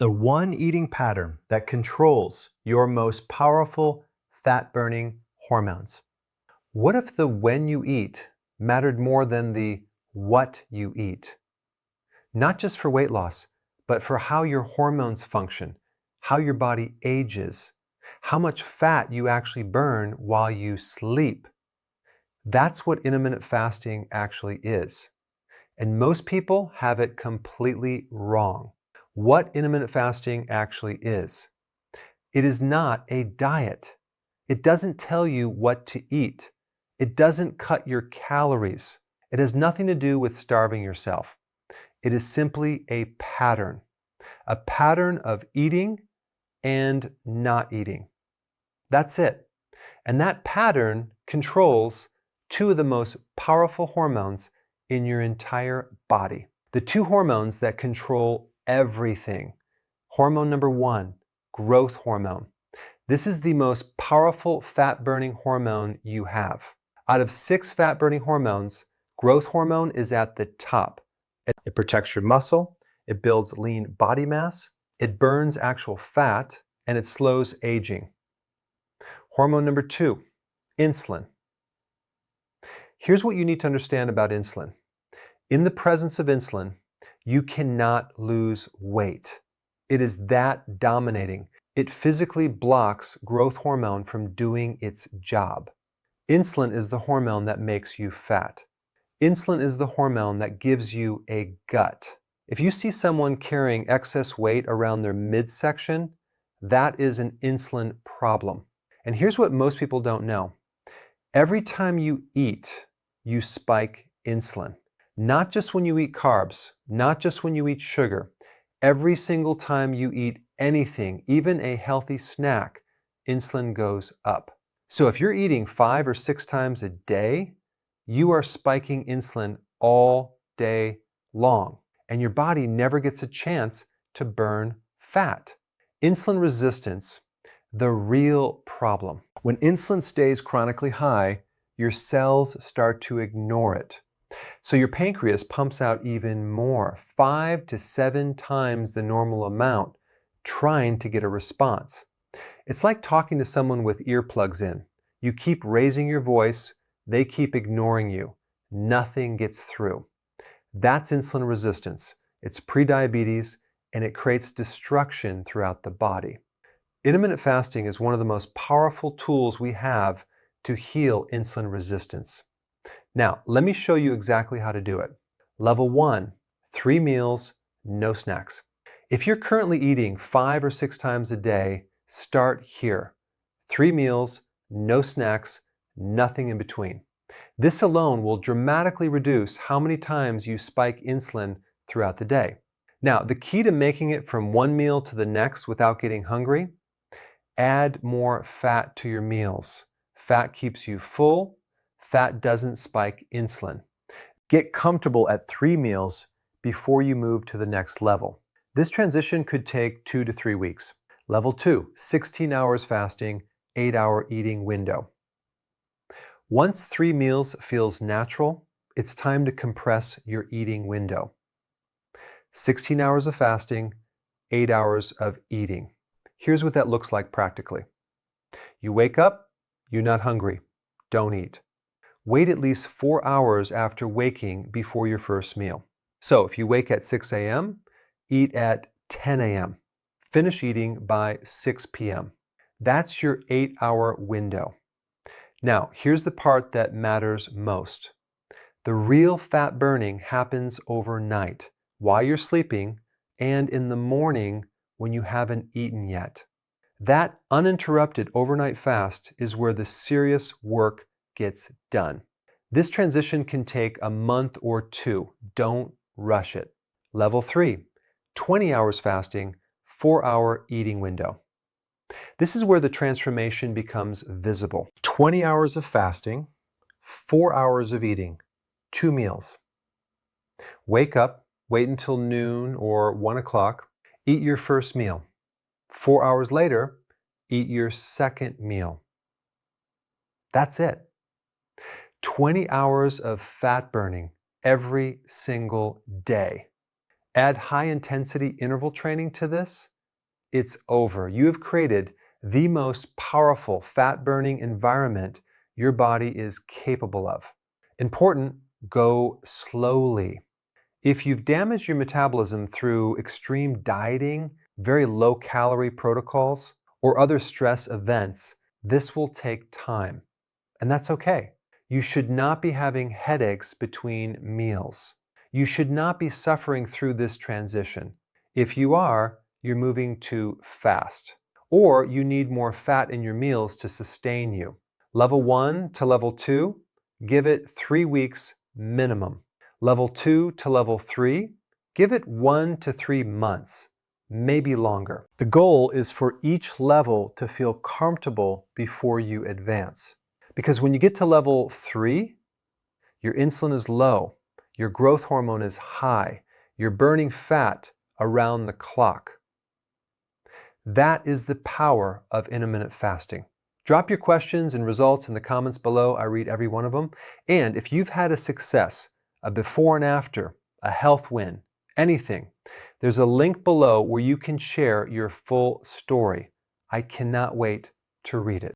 The one eating pattern that controls your most powerful fat-burning hormones. What if the when you eat mattered more than the what you eat? Not just for weight loss, but for how your hormones function, how your body ages, how much fat you actually burn while you sleep. That's what intermittent fasting actually is. And most people have it completely wrong. What intermittent fasting actually is. It is not a diet. It doesn't tell you what to eat. It doesn't cut your calories. It has nothing to do with starving yourself. It is simply a pattern of eating and not eating. That's it. And that pattern controls two of the most powerful hormones in your entire body. The two hormones that control everything. Hormone number one, growth hormone. This is the most powerful fat-burning hormone you have. Out of 6 fat-burning hormones, growth hormone is at the top. It protects your muscle, it builds lean body mass, it burns actual fat, and it slows aging. Hormone number 2, insulin. Here's what you need to understand about insulin. In the presence of insulin, you cannot lose weight. It is that dominating. It physically blocks growth hormone from doing its job. Insulin is the hormone that makes you fat. Insulin is the hormone that gives you a gut. If you see someone carrying excess weight around their midsection, that is an insulin problem. And here's what most people don't know. Every time you eat, you spike insulin. Not just when you eat carbs, not just when you eat sugar. Every single time you eat anything, even a healthy snack, insulin goes up. So if you're eating 5 or 6 times a day, you are spiking insulin all day long, and your body never gets a chance to burn fat. Insulin resistance, the real problem. When insulin stays chronically high, your cells start to ignore it. So your pancreas pumps out even more, 5 to 7 times the normal amount, trying to get a response. It's like talking to someone with earplugs in. You keep raising your voice, they keep ignoring you. Nothing gets through. That's insulin resistance. It's prediabetes, and it creates destruction throughout the body. Intermittent fasting is one of the most powerful tools we have to heal insulin resistance. Now, let me show you exactly how to do it. Level 1, 3 meals, no snacks. If you're currently eating 5 or 6 times a day, start here. 3 meals, no snacks, nothing in between. This alone will dramatically reduce how many times you spike insulin throughout the day. Now, the key to making it from one meal to the next without getting hungry, add more fat to your meals. Fat keeps you full. Fat doesn't spike insulin. Get comfortable at 3 meals before you move to the next level. This transition could take 2 to 3 weeks. Level 2, 16 hours fasting, 8-hour eating window. Once 3 meals feels natural, it's time to compress your eating window. 16 hours of fasting, 8 hours of eating. Here's what that looks like practically. You wake up, you're not hungry. Don't eat. Wait at least 4 hours after waking before your first meal. So if you wake at 6 a.m., eat at 10 a.m. Finish eating by 6 p.m. That's your 8-hour window. Now, here's the part that matters most. The real fat burning happens overnight, while you're sleeping, and in the morning when you haven't eaten yet. That uninterrupted overnight fast is where the serious work gets done. This transition can take a month or 2. Don't rush it. Level 3, 20 hours fasting, 4-hour eating window. This is where the transformation becomes visible. 20 hours of fasting, 4 hours of eating, 2 meals. Wake up, wait until noon or 1 o'clock, eat your first meal. 4 hours later, eat your second meal. That's it. 20 hours of fat burning every single day. Add high-intensity interval training to this, it's over. You have created the most powerful fat-burning environment your body is capable of. Important, go slowly. If you've damaged your metabolism through extreme dieting, very low-calorie protocols, or other stress events, this will take time. And that's okay. You should not be having headaches between meals. You should not be suffering through this transition. If you are, you're moving too fast, or you need more fat in your meals to sustain you. Level 1 to level 2, give it 3 weeks minimum. Level 2 to level 3, give it 1 to 3 months, maybe longer. The goal is for each level to feel comfortable before you advance. Because when you get to level 3, your insulin is low, your growth hormone is high, you're burning fat around the clock. That is the power of intermittent fasting. Drop your questions and results in the comments below. I read every one of them. And if you've had a success, a before and after, a health win, anything, there's a link below where you can share your full story. I cannot wait to read it.